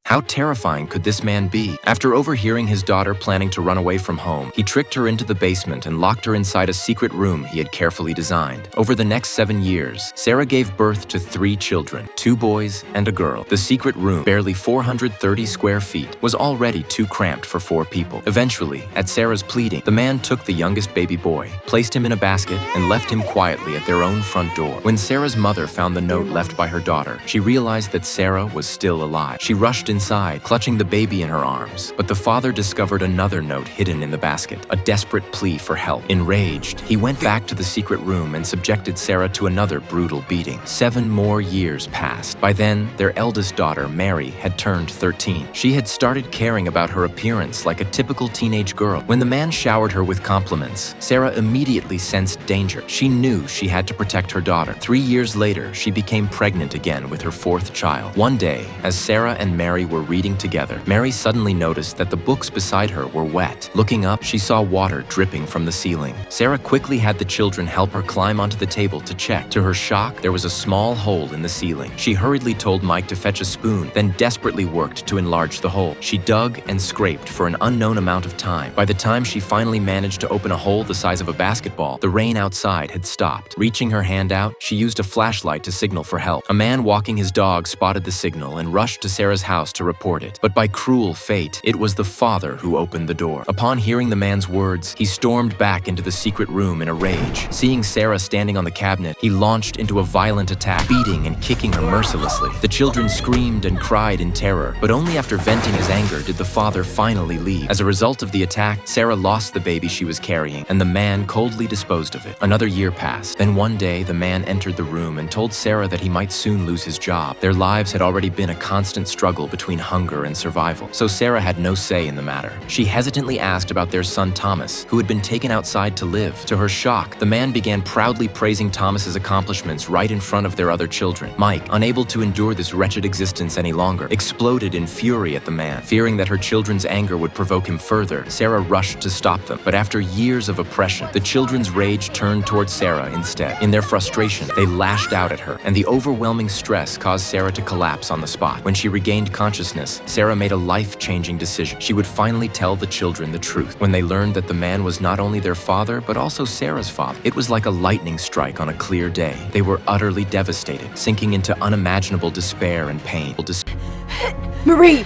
How terrifying could this man be? After overhearing his daughter planning to run away from home, he tricked her into the basement and locked her inside a secret room he had carefully designed. Over the next 7 years, Sarah gave birth to 3 children, 2 boys and a girl. The secret room, barely 430 square feet, was already too cramped for 4 people. Eventually, at Sarah's pleading, the man took the youngest baby boy, placed him in a basket, and left him quietly at their own front door. When Sarah's mother found the note left by her daughter, she realized that Sarah was still alive. She rushed inside, clutching the baby in her arms, but the father discovered another note hidden in the basket, a desperate plea for help. Enraged, he went back to the secret room and subjected Sarah to another brutal beating. 7 more years passed. By then, their eldest daughter, Mary, had turned 13. She had started caring about her appearance like a typical teenage girl. When the man showered her with compliments, Sarah immediately sensed danger. She knew she had to protect her daughter. 3 years later, she became pregnant again with her 4th child. One day, as Sarah and Mary were reading together, Mary suddenly noticed that the books beside her were wet. Looking up, she saw water dripping from the ceiling. Sarah quickly had the children help her climb onto the table to check. To her shock, there was a small hole in the ceiling. She hurriedly told Mike to fetch a spoon, then desperately worked to enlarge the hole. She dug and scraped for an unknown amount of time. By the time she finally managed to open a hole the size of a basketball, the rain outside had stopped. Reaching her hand out, she used a flashlight to signal for help. A man walking his dog spotted the signal and rushed to Sarah's house to report it. But by cruel fate, it was the father who opened the door. Upon hearing the man's words, he stormed back into the secret room in a rage. Seeing Sarah standing on the cabinet, he launched into a violent attack, beating and kicking her mercilessly. The children screamed and cried in terror, but only after venting his anger did the father finally leave. As a result of the attack, Sarah lost the baby she was carrying, and the man coldly disposed of it. Another year passed. Then one day, the man entered the room and told Sarah that he might soon lose his job. Their lives had already been a constant struggle between hunger and survival, so Sarah had no say in the matter. She hesitantly asked about their son Thomas, who had been taken outside to live. To her shock, the man began proudly praising Thomas's accomplishments right in front of their other children. Mike, unable to endure this wretched existence any longer, exploded in fury at the man. Fearing that her children's anger would provoke him further, Sarah rushed to stop them. But after years of oppression, the children's rage turned towards Sarah instead. In their frustration, they lashed out at her, and the overwhelming stress caused Sarah to collapse on the spot. When she regained consciousness, Sarah made a life-changing decision. She would finally tell the children the truth. When they learned that the man was not only their father, but also Sarah's father, it was like a lightning strike on a clear day. They were utterly devastated, sinking into unimaginable despair and pain. Marie!